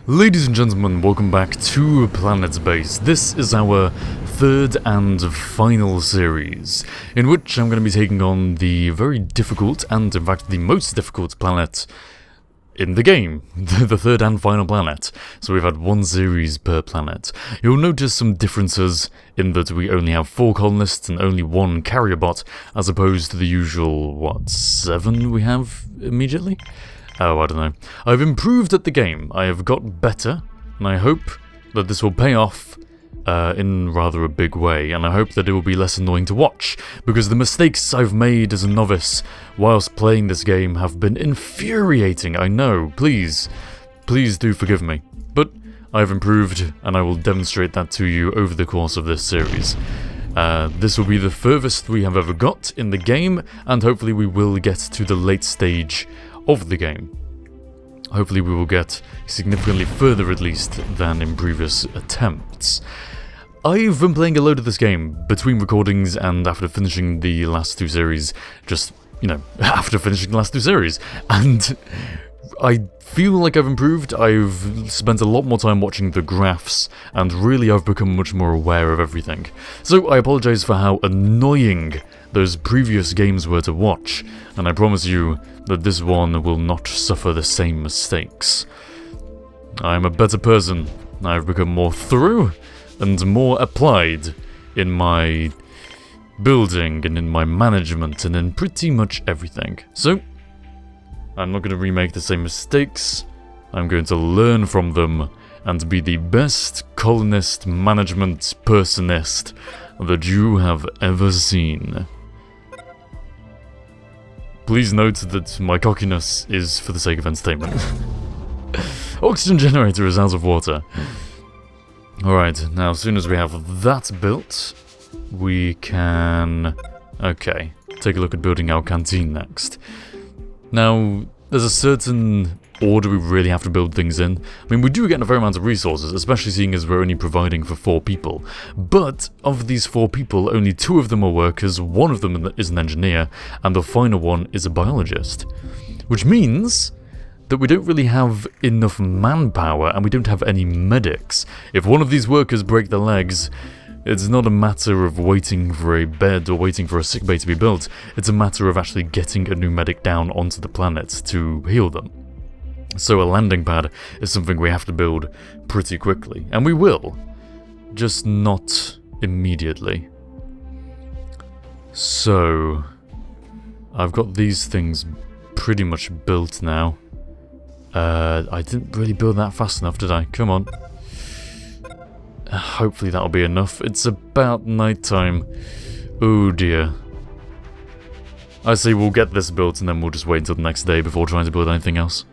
Ladies and gentlemen, welcome back to PlanetBase. This is our third and final series, in which I'm going to be taking on the very difficult, and in fact the most difficult planet in the game, the third and final planet. So we've had one series per planet. You'll notice some differences in that we only have 4 colonists and only 1 carrier bot, as opposed to the usual, 7 we have immediately? Oh, I don't know. I've improved at the game. I have got better, and I hope that this will pay off in rather a big way, and I hope that it will be less annoying to watch, because the mistakes I've made as a novice whilst playing this game have been infuriating. I know, please do forgive me. But I've improved, and I will demonstrate that to you over the course of this series. This will be the furthest we have ever got in the game, and hopefully we will get to the late stage of the game. Hopefully we will get significantly further at least than in previous attempts. I've been playing a load of this game between recordings and after finishing the last 2 series, after finishing the last 2 series, and I feel like I've improved. I've spent a lot more time watching the graphs, and really I've become much more aware of everything. So I apologise for how annoying those previous games were to watch, and I promise you that this one will not suffer the same mistakes. I'm a better person. I've become more thorough and more applied in my building and in my management and in pretty much everything. So I'm not going to remake the same mistakes. I'm going to learn from them and be the best colonist management personist that you have ever seen. Please note that my cockiness is for the sake of entertainment. Oxygen generator is out of water. Alright, now as soon as we have that built, we can... Okay, take a look at building our canteen next. Now, there's a certain order we really have to build things in. I mean, we do get a fair amount of resources, especially seeing as we're only providing for 4 people. But, of these 4 people, only 2 of them are workers, 1 of them is an engineer, and the final one is a biologist. Which means that we don't really have enough manpower, and we don't have any medics. If one of these workers break their legs, it's not a matter of waiting for a bed or waiting for a sickbay to be built. It's a matter of actually getting a new medic down onto the planet to heal them. So a landing pad is something we have to build pretty quickly. And we will. Just not immediately. So I've got these things pretty much built now. I didn't really build that fast enough, did I? Come on. Hopefully that'll be enough. It's about night time. Oh dear. I say we'll get this built and then we'll just wait until the next day before trying to build anything else.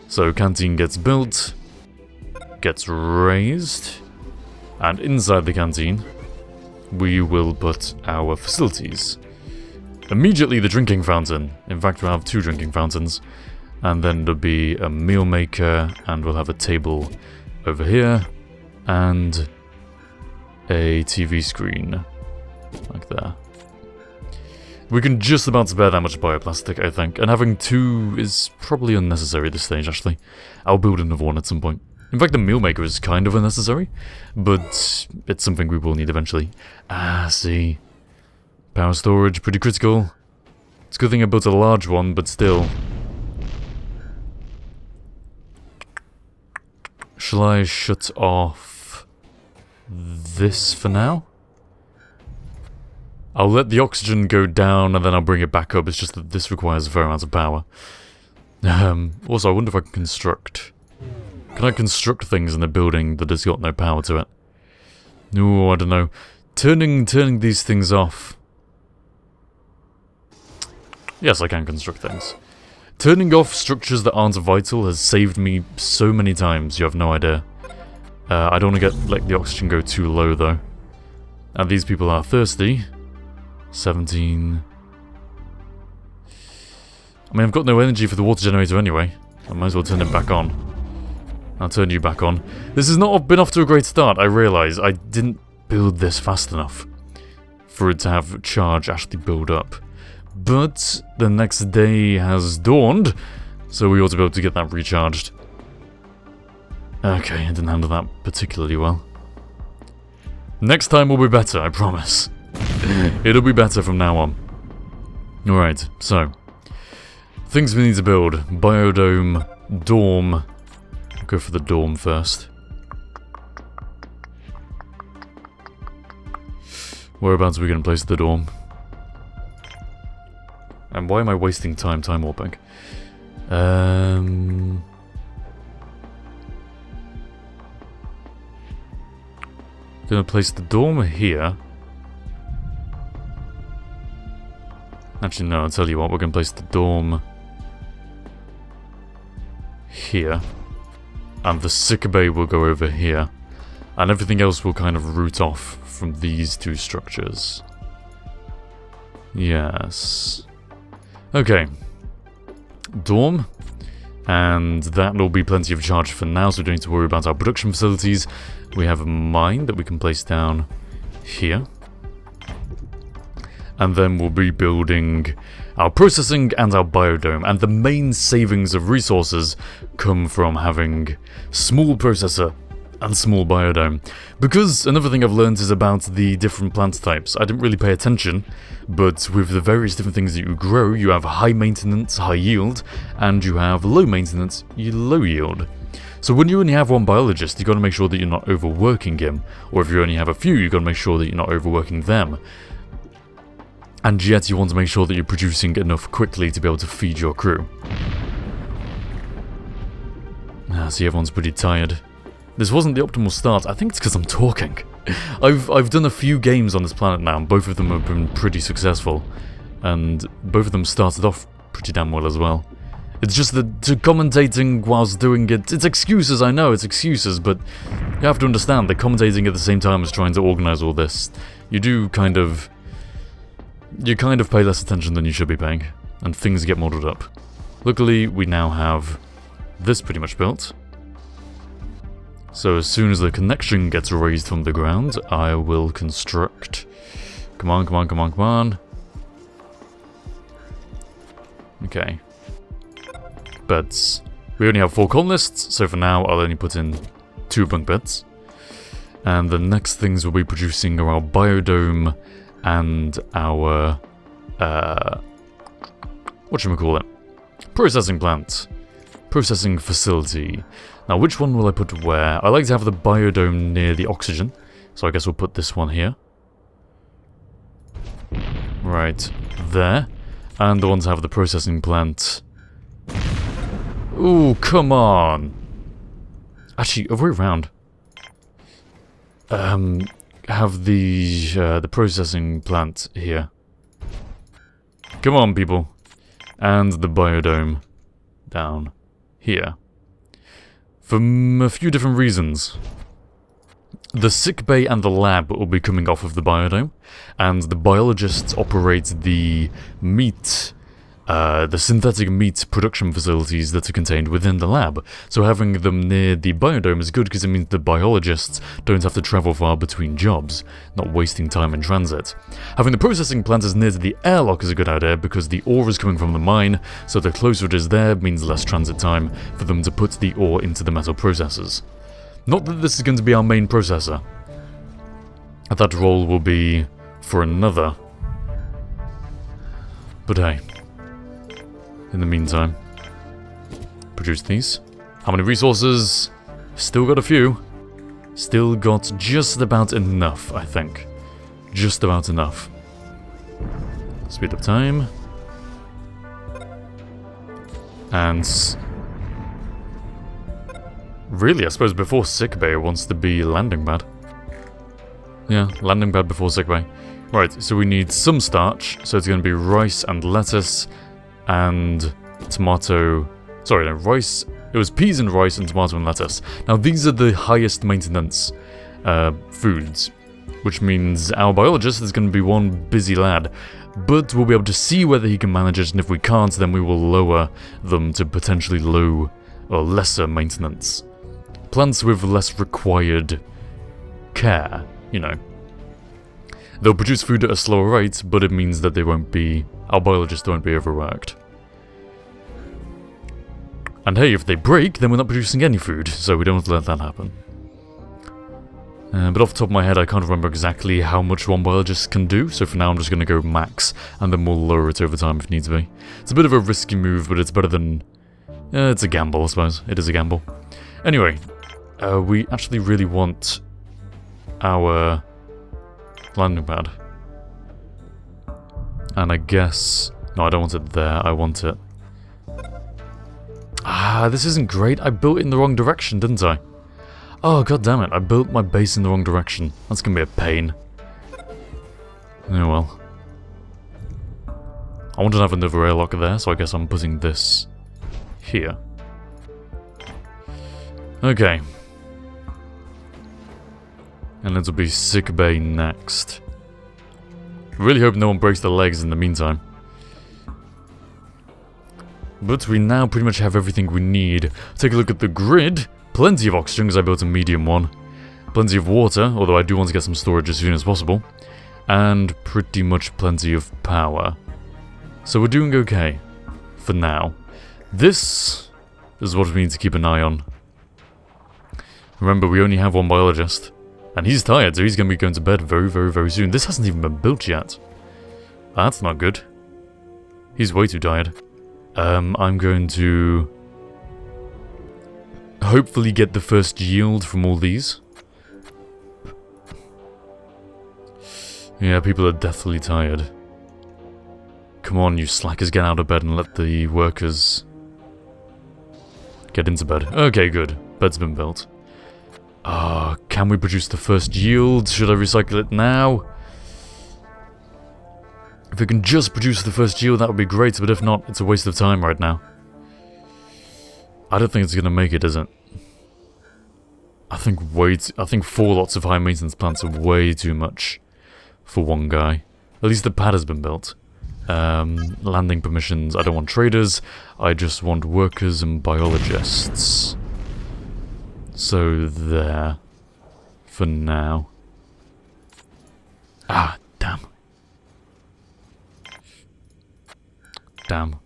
So canteen gets built, gets raised, and inside the canteen we will put our facilities. Immediately the drinking fountain. In fact, we'll have 2 drinking fountains, and then there'll be a meal maker, and we'll have a table over here, and a TV screen, like there. We can just about spare that much bioplastic, I think, and having 2 is probably unnecessary at this stage, actually. I'll build another one at some point. In fact, the meal maker is kind of unnecessary, but it's something we will need eventually. See. Power storage, pretty critical. It's a good thing I built a large one, but still. Shall I shut off this for now? I'll let the oxygen go down and then I'll bring it back up. It's just that this requires a fair amount of power. Also, I wonder if I can construct. Can I construct things in a building that has got no power to it? No, I don't know. Turning these things off. Yes, I can construct things. Turning off structures that aren't vital has saved me so many times, you have no idea. I don't want to let the oxygen go too low, though. And these people are thirsty. 17. I mean, I've got no energy for the water generator anyway. I might as well turn it back on. I'll turn you back on. This has not been off to a great start, I realise. I didn't build this fast enough for it to have charge actually build up. But the next day has dawned, so we ought to be able to get that recharged. Okay, I didn't handle that particularly well. Next time will be better, I promise. It'll be better from now on. Alright, so. Things we need to build. Biodome, dorm. Go for the dorm first. Whereabouts are we going to place the dorm? And why am I wasting time warping? Gonna place the dorm here. Actually, no, I'll tell you what, we're gonna place the dorm here. And the sick bay will go over here. And everything else will kind of root off from these two structures. Yes. Okay. Dorm. And that will be plenty of charge for now, so we don't need to worry about our production facilities. We have a mine that we can place down here. And then we'll be building our processing and our biodome. And the main savings of resources come from having small processor and small biodome. Because another thing I've learned is about the different plant types. I didn't really pay attention, but with the various different things that you grow, you have high maintenance, high yield, and you have low maintenance, low yield. So when you only have one biologist, you've got to make sure that you're not overworking him. Or if you only have a few, you've got to make sure that you're not overworking them. And yet you want to make sure that you're producing enough quickly to be able to feed your crew. See, everyone's pretty tired. This wasn't the optimal start. I think it's because I'm talking. I've done a few games on this planet now, and both of them have been pretty successful. And both of them started off pretty damn well as well. It's just that commentating whilst doing it, it's excuses, I know, it's excuses, but you have to understand that commentating at the same time as trying to organise all this, you kind of pay less attention than you should be paying, and things get muddled up. Luckily, we now have this pretty much built. So as soon as the connection gets raised from the ground, I will construct. Come on, come on, come on, come on. Okay. Beds. We only have 4 colonists, so for now I'll only put in 2 bunk beds. And the next things we'll be producing are our biodome and our whatchamacallit? Processing plant. Processing facility. Now which one will I put where? I like to have the biodome near the oxygen, so I guess we'll put this one here. Right there. And the one to have the processing plant. Ooh, come on. Actually, other way around. Have the processing plant here. Come on, people. And the biodome down here. For a few different reasons. The sick bay and the lab will be coming off of the biodome, and the biologists operate the meat, the synthetic meat production facilities that are contained within the lab. So having them near the biodome is good because it means the biologists don't have to travel far between jobs, not wasting time in transit. Having the processing plant as near to the airlock is a good idea because the ore is coming from the mine, so the closer it is there means less transit time for them to put the ore into the metal processors. Not that this is going to be our main processor. That role will be for another. But hey. In the meantime, produce these. How many resources? Still got a few. Still got just about enough, I think. Just about enough. Speed up time. And really, I suppose before sickbay wants to be landing pad. Yeah, landing pad before sickbay. Right, so we need some starch, so it's going to be rice and lettuce and tomato. Sorry, no, rice. It was peas and rice and tomato and lettuce. Now, these are the highest maintenance foods, which means our biologist is going to be one busy lad. But we'll be able to see whether he can manage it, and if we can't, then we will lower them to potentially low or lesser maintenance. Plants with less required care, you know. They'll produce food at a slower rate, but it means that they won't be, our biologists won't be overworked. And hey, if they break, then we're not producing any food, so we don't want to let that happen. But off the top of my head, I can't remember exactly how much one biologist can do, so for now I'm just going to go max, and then we'll lower it over time if needs be. It's a bit of a risky move, but it's better than... it's a gamble, I suppose. It is a gamble. Anyway, we actually really want our landing pad. And I guess... No, I don't want it there, I want it... Ah, this isn't great. I built it in the wrong direction, didn't I? Oh, god damn it. I built my base in the wrong direction. That's gonna be a pain. Oh well. I wanted to have another airlock there, so I guess I'm putting this here. Okay. And it'll be sick bay next. Really hope no one breaks their legs in the meantime. But we now pretty much have everything we need. Take a look at the grid. Plenty of oxygen, because I built a medium one. Plenty of water, although I do want to get some storage as soon as possible. And pretty much plenty of power. So we're doing okay. For now. This is what we need to keep an eye on. Remember, we only have one biologist. And he's tired, so he's going to be going to bed very, very, very soon. This hasn't even been built yet. That's not good. He's way too tired. I'm going to... hopefully get the first yield from all these. Yeah, people are deathly tired. Come on, you slackers, get out of bed and let the workers get into bed. Okay, good. Bed's been built. Can we produce the first yield? Should I recycle it now? If we can just produce the first yield, that would be great, but if not, it's a waste of time right now. I don't think it's going to make it, is it? I think 4 lots of high maintenance plants are way too much for one guy. At least the pad has been built. Landing permissions, I don't want traders, I just want workers and biologists. So there. For now. Ah, damn. Damn.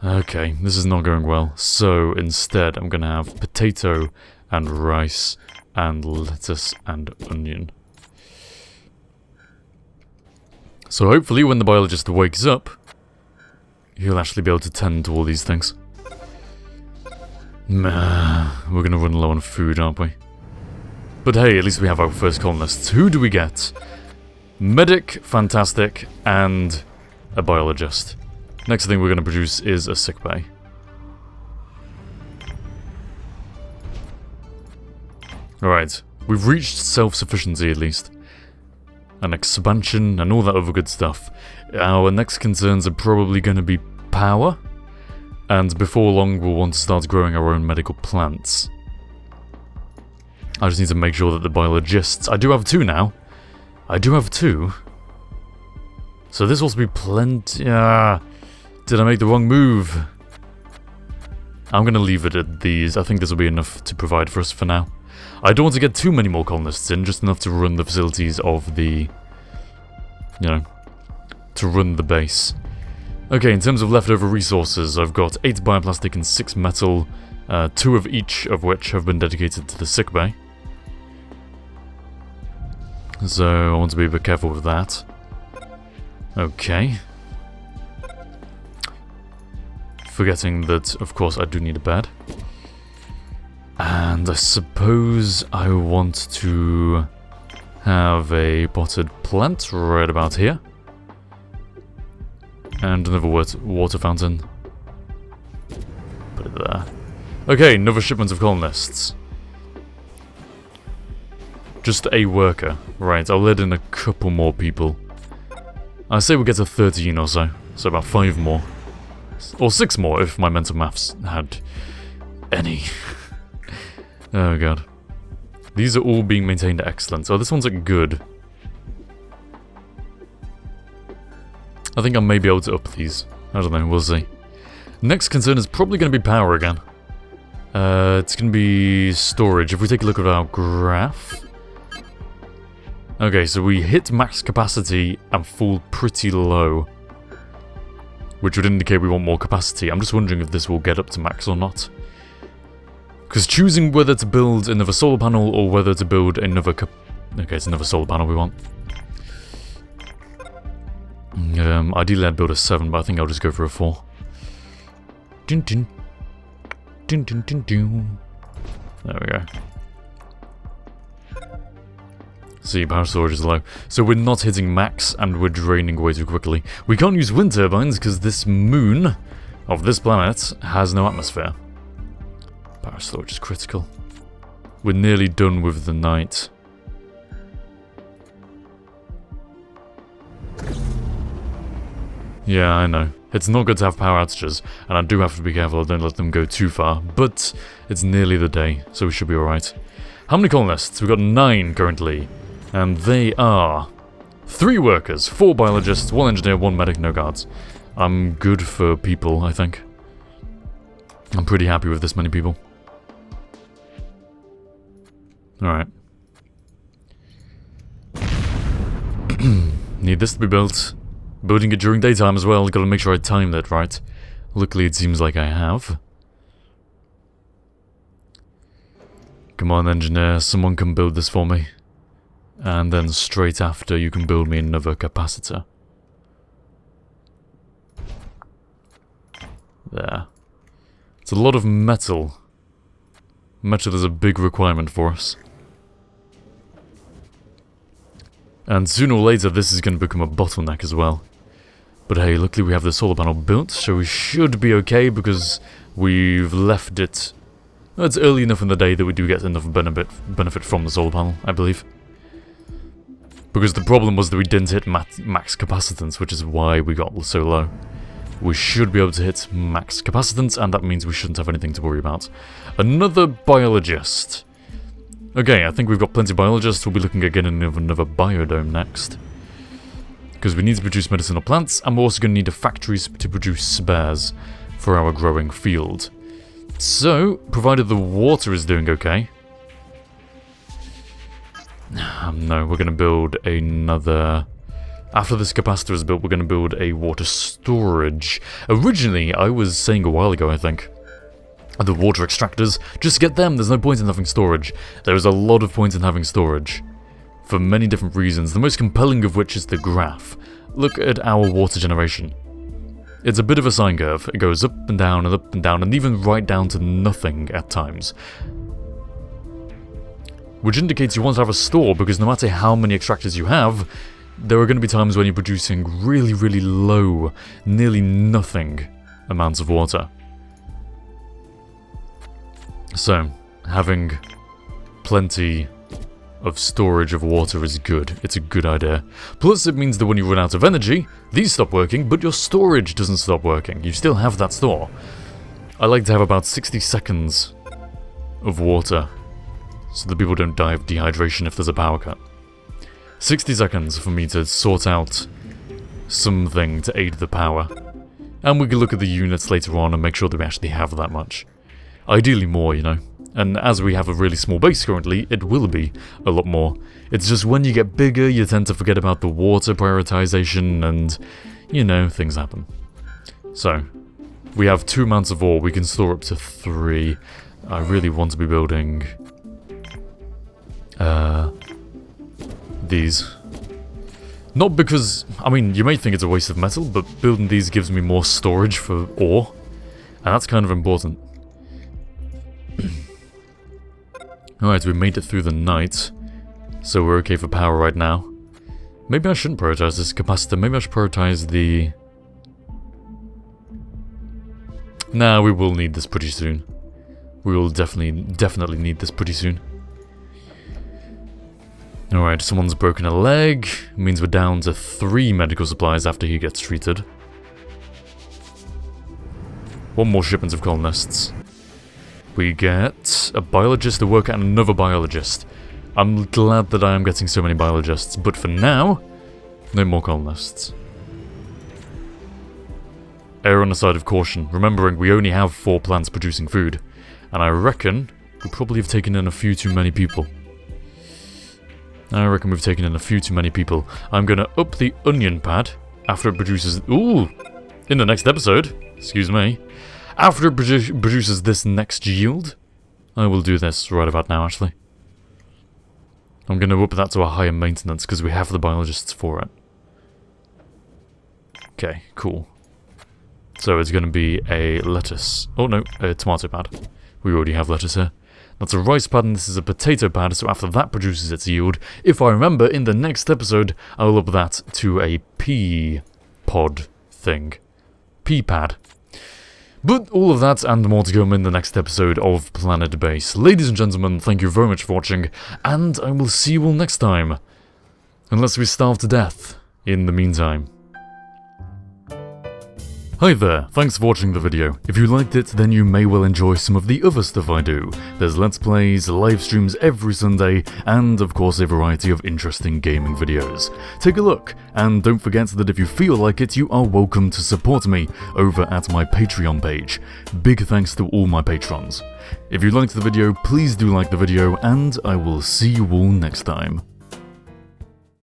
Okay, this is not going well. So instead, I'm gonna have potato and rice and lettuce and onion. So hopefully when the biologist wakes up, he'll actually be able to tend to all these things. We're gonna run low on food, aren't we? But hey, at least we have our first colonists. Who do we get? Medic, fantastic, and a biologist. Next thing we're going to produce is a sick bay. Alright, we've reached self-sufficiency at least. An expansion and all that other good stuff. Our next concerns are probably going to be power. And before long we'll want to start growing our own medical plants. I just need to make sure that the biologists... I do have 2 now. I do have 2. So this will also be plenty... did I make the wrong move? I'm going to leave it at these. I think this will be enough to provide for us for now. I don't want to get too many more colonists in, just enough to run the facilities of the... you know, to run the base. Okay, in terms of leftover resources, I've got 8 bioplastic and 6 metal, 2 of each of which have been dedicated to the sick bay. So I want to be a bit careful with that. Okay. Forgetting that, of course, I do need a bed. And I suppose I want to have a potted plant right about here. And another water fountain. Put it there. Okay, another shipment of colonists. Just a worker. Right, I'll let in a couple more people. I say we get to 13 or so. So about 5 more. Or 6 more if my mental maths had any. Oh god. These are all being maintained excellent. Oh, this one's at good. I think I may be able to up these. I don't know, we'll see. Next concern is probably going to be power again. It's going to be storage. If we take a look at our graph... Okay, so we hit max capacity and fall pretty low, which would indicate we want more capacity. I'm just wondering if this will get up to max or not. Because choosing whether to build another solar panel or whether to build another okay, it's another solar panel we want. Ideally I'd build a 7, but I think I'll just go for a 4. Dun, dun. Dun, dun, dun, dun. There we go. See, power storage is low. So we're not hitting max and we're draining way too quickly. We can't use wind turbines because this moon of this planet has no atmosphere. Power storage is critical. We're nearly done with the night. Yeah, I know. It's not good to have power outages, and I do have to be careful I don't let them go too far, but it's nearly the day, so we should be alright. How many colonists? We've got 9 currently. And they are 3 workers, 4 biologists, 1 engineer, 1 medic, no guards. I'm good for people, I think. I'm pretty happy with this many people. Alright. Need this to be built. Building it during daytime as well, gotta make sure I timed it right. Luckily it seems like I have. Come on engineer, someone can build this for me. And then straight after you can build me another capacitor. There. It's a lot of metal. Metal is a big requirement for us. And sooner or later this is going to become a bottleneck as well. But hey, luckily we have the solar panel built, so we should be okay because we've left it... Well, it's early enough in the day that we do get enough benefit from the solar panel, I believe. Because the problem was that we didn't hit max capacitance, which is why we got so low. We should be able to hit max capacitance, and that means we shouldn't have anything to worry about. Another biologist. Okay, I think we've got plenty of biologists. We'll be looking at getting another biodome next. Because we need to produce medicinal plants, and we're also going to need a factory to produce spares for our growing field. So, provided the water is doing okay... no, we're going to build another... After this capacitor is built, we're going to build a water storage. Originally, I was saying a while ago, I think, the water extractors, just get them, there's no point in having storage. There is a lot of point in having storage. For many different reasons, the most compelling of which is the graph. Look at our water generation. It's a bit of a sine curve. It goes up and down and up and down, and even right down to nothing at times. Which indicates you want to have a store, because no matter how many extractors you have, there are going to be times when you're producing really, really low, nearly nothing amounts of water. So, having plenty of storage of water is good. It's a good idea. Plus, it means that when you run out of energy, these stop working, but your storage doesn't stop working. You still have that store. I like to have about 60 seconds of water, so that people don't die of dehydration if there's a power cut. 60 seconds for me to sort out something to aid the power. And we can look at the units later on and make sure that we actually have that much. Ideally more, you know. And as we have a really small base currently, it will be a lot more. It's just when you get bigger, you tend to forget about the water prioritization and, you know, things happen. So, we have 2 amounts of ore. We can store up to 3. I really want to be building... these. Not because... I mean, you may think it's a waste of metal, but building these gives me more storage for ore. And that's kind of important. Alright, we made it through the night. So we're okay for power right now. Maybe I shouldn't prioritize this capacitor. Maybe I should prioritize the... Nah, we will need this pretty soon. We will definitely need this pretty soon. Alright, someone's broken a leg. It means we're down to 3 medical supplies after he gets treated. 1 more shipment of colonists. We get a biologist, a worker, and another biologist. I'm glad that I am getting so many biologists, but for now, no more colonists. Err on the side of caution, remembering we only have 4 plants producing food, and I reckon we probably have taken in a few too many people. I reckon we've taken in a few too many people. I'm gonna up the onion pad after it produces... Ooh! In the next episode, excuse me, after it produces this next yield, I will do this right about now, actually. I'm gonna up that to a higher maintenance because we have the biologists for it. Okay, cool. So it's gonna be a lettuce. Oh no, a tomato pad. We already have lettuce here. That's a rice pad and this is a potato pad, so after that produces its yield, if I remember, in the next episode, I will up that to a pea pod thing. Pea pad. But all of that and more to come in the next episode of PlanetBase. Ladies and gentlemen, thank you very much for watching, and I will see you all next time. Unless we starve to death in the meantime. Hi there, thanks for watching the video. If you liked it, then you may well enjoy some of the other stuff I do. There's Let's Plays, live streams every Sunday, and of course a variety of interesting gaming videos. Take a look, and don't forget that if you feel like it, you are welcome to support me over at my Patreon page. Big thanks to all my patrons. If you liked the video, please do like the video, and I will see you all next time.